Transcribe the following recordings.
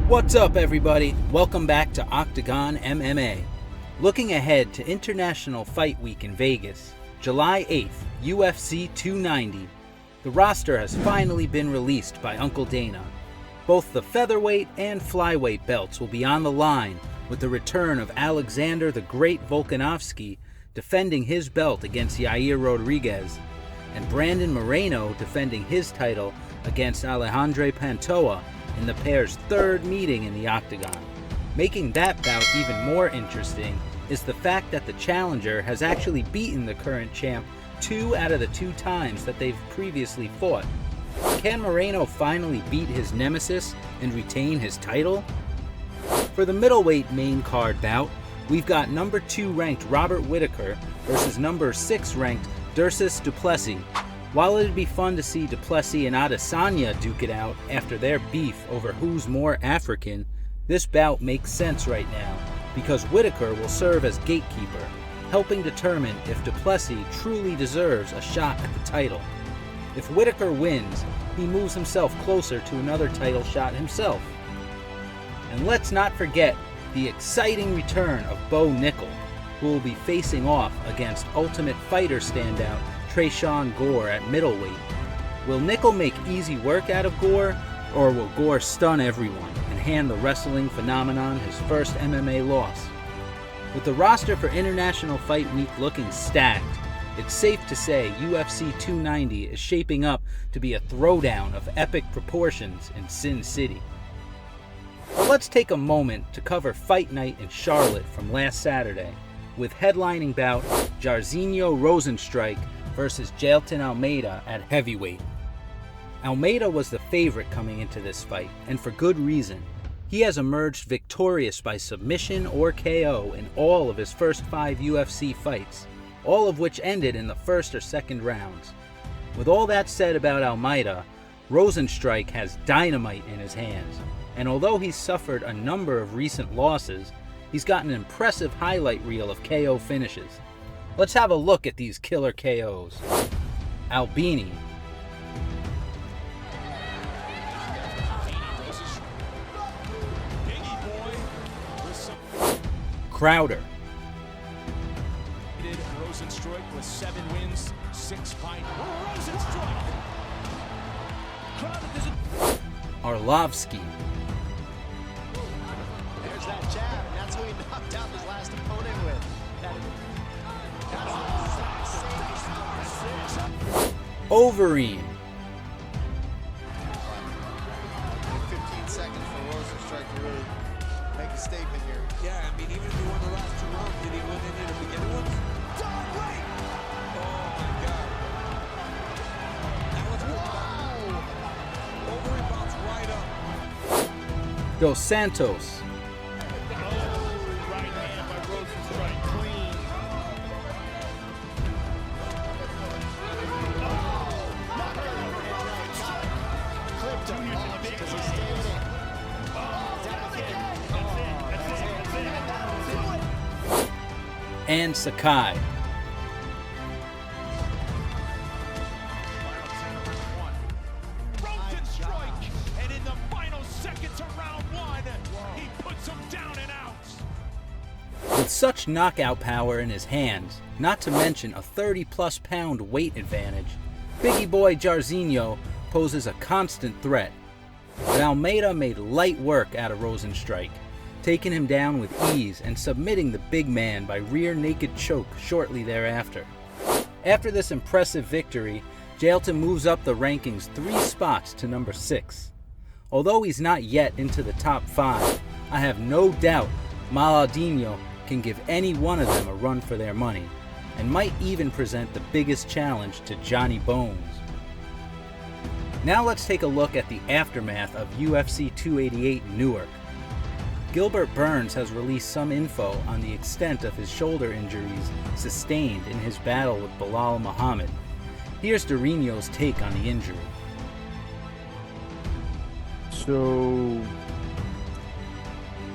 What's up, everybody? Welcome back to Octagon MMA. Looking ahead to International Fight Week in Vegas, July 8th, UFC 290. The roster has finally been released by Uncle Dana. Both the featherweight and flyweight belts will be on the line, with the return of Alexander the Great Volkanovski defending his belt against Yair Rodriguez, and Brandon Moreno defending his title against Alejandro Pantoja in the pair's third meeting in the Octagon. Making that bout even more interesting is the fact that the challenger has actually beaten the current champ 2 out of the 2 times that they've previously fought. Can Moreno finally beat his nemesis and retain his title? For the middleweight main card bout, we've got number 2 ranked Robert Whittaker versus number 6 ranked Dricus du Plessis. While it'd be fun to see du Plessis and Adesanya duke it out after their beef over who's more African, this bout makes sense right now because Whittaker will serve as gatekeeper, helping determine if du Plessis truly deserves a shot at the title. If Whittaker wins, he moves himself closer to another title shot himself. And let's not forget the exciting return of Bo Nickal, who will be facing off against Ultimate Fighter standout Tresean Gore at middleweight. Will Nickal make easy work out of Gore, or will Gore stun everyone and hand the wrestling phenomenon his first MMA loss? With the roster for International Fight Week looking stacked, it's safe to say UFC 290 is shaping up to be a throwdown of epic proportions in Sin City. But let's take a moment to cover Fight Night in Charlotte from last Saturday, with headlining bout Jairzinho Rozenstruik versus Jailton Almeida at heavyweight. Almeida was the favorite coming into this fight, and for good reason. He has emerged victorious by submission or KO in all of his first 5 UFC fights, all of which ended in the first or second rounds. With all that said about Almeida, Rozenstruik has dynamite in his hands, and although he's suffered a number of recent losses, he's got an impressive highlight reel of KO finishes. Let's have a look at these killer KOs. Albini, Crowder, Rozenstruik with 7 wins, 6 fights. Rozenstruik. Arlovsky, There's that jab, and that's who he knocked out his last opponent with. Overeem, 15 seconds for Rozenstruik to really make a statement here. Yeah, I mean, even if he won the last 2 rounds, did he win any of the beginning ones? Oh my God. That was wow. Overeem bounced right up. Dos Santos, Right hand by Rozenstruik, clean. Clipped him because he's standing. and Sakai. Rozenstruik, and in the final seconds of round 1, he puts him down and out. With such knockout power in his hands, not to mention a 30-plus pound weight advantage, Biggie Boy Jairzinho poses a constant threat. But Almeida made light work out of Rozenstruik, taking him down with ease and submitting the big man by rear naked choke shortly thereafter. After this impressive victory, Jailton moves up the rankings 3 spots to number 6. Although he's not yet into the top 5, I have no doubt Maladinho can give any one of them a run for their money, and might even present the biggest challenge to Johnny Bones. Now let's take a look at the aftermath of UFC 288 in Newark. Gilbert Burns has released some info on the extent of his shoulder injuries sustained in his battle with Bilal Muhammad. Here's Dorino's take on the injury. So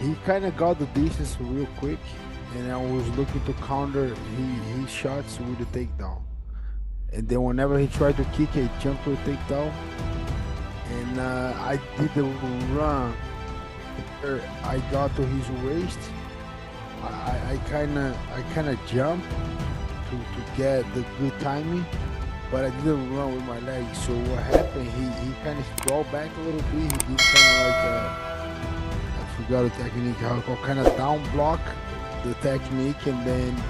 he kind of got the distance real quick, and I was looking to counter his shots with the takedown. And then whenever he tried to kick, he jumped to a takedown. And I did the run I got to his waist, I kind of jumped to get the good timing, but I didn't run with my legs. So what happened? He kind of sprawled back a little bit. He did kind of like I forgot the technique, how it's called, kind of down block the technique, and then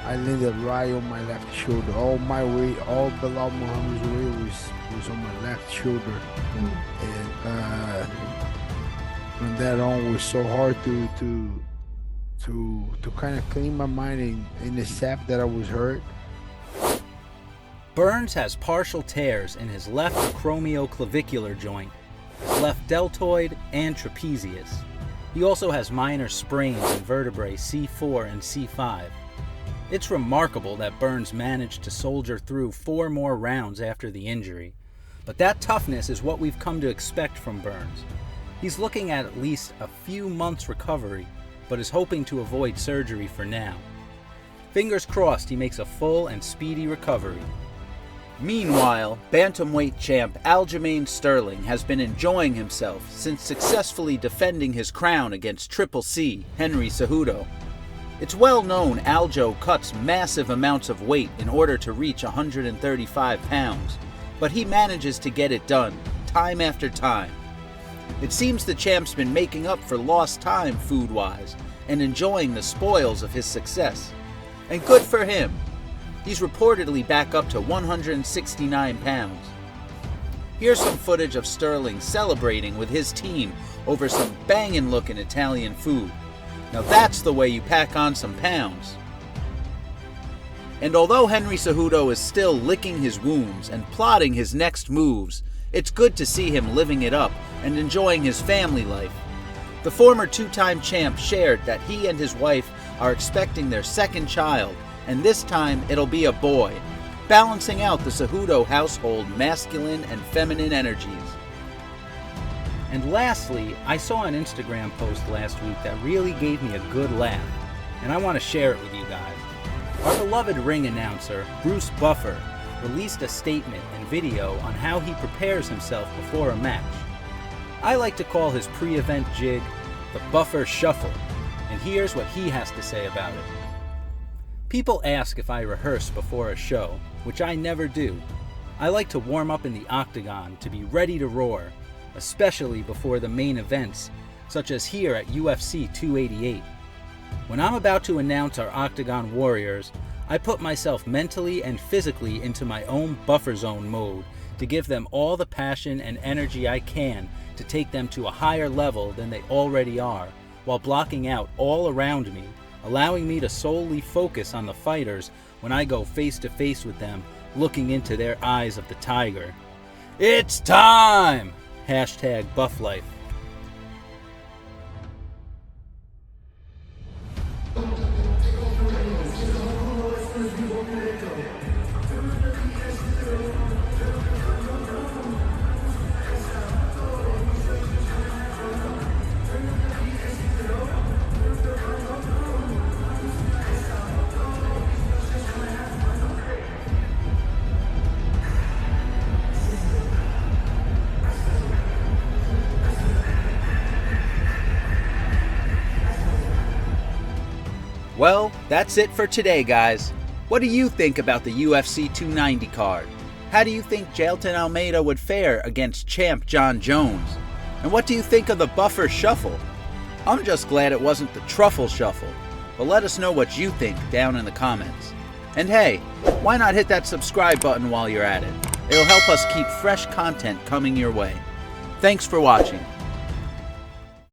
I landed right on my left shoulder. All my weight, all Belal Muhammad's weight was on my left shoulder, and from that on was so hard to kind of clean my mind and accept that I was hurt. Burns has partial tears in his left acromioclavicular joint, his left deltoid, and trapezius. He also has minor sprains in vertebrae C4 and C5. It's remarkable that Burns managed to soldier through 4 more rounds after the injury, but that toughness is what we've come to expect from Burns. He's looking at least a few months recovery, but is hoping to avoid surgery for now. Fingers crossed he makes a full and speedy recovery. Meanwhile, bantamweight champ Aljamain Sterling has been enjoying himself since successfully defending his crown against Triple C, Henry Cejudo. It's well known Aljo cuts massive amounts of weight in order to reach 135 pounds, but he manages to get it done, time after time. It seems the champ's been making up for lost time food-wise and enjoying the spoils of his success. And good for him. He's reportedly back up to 169 pounds. Here's some footage of Sterling celebrating with his team over some bangin'-looking Italian food. Now that's the way you pack on some pounds. And although Henry Cejudo is still licking his wounds and plotting his next moves, it's good to see him living it up and enjoying his family life. The former 2-time champ shared that he and his wife are expecting their second child, and this time it'll be a boy, balancing out the Cejudo household masculine and feminine energies. And lastly, I saw an Instagram post last week that really gave me a good laugh, and I want to share it with you guys. Our beloved ring announcer, Bruce Buffer, released a statement and video on how he prepares himself before a match. I like to call his pre-event jig the Buffer Shuffle, and here's what he has to say about it. People ask if I rehearse before a show, which I never do. I like to warm up in the octagon to be ready to roar, especially before the main events, such as here at UFC 288. When I'm about to announce our Octagon Warriors, I put myself mentally and physically into my own buffer zone mode to give them all the passion and energy I can to take them to a higher level than they already are, while blocking out all around me, allowing me to solely focus on the fighters when I go face to face with them, looking into their eyes of the tiger. It's time! #BuffLife. Well, that's it for today, guys. What do you think about the UFC 290 card? How do you think Jailton Almeida would fare against champ John Jones? And what do you think of the Buffer Shuffle? I'm just glad it wasn't the Truffle Shuffle. But let us know what you think down in the comments. And hey, why not hit that subscribe button while you're at it? It'll help us keep fresh content coming your way. Thanks for watching.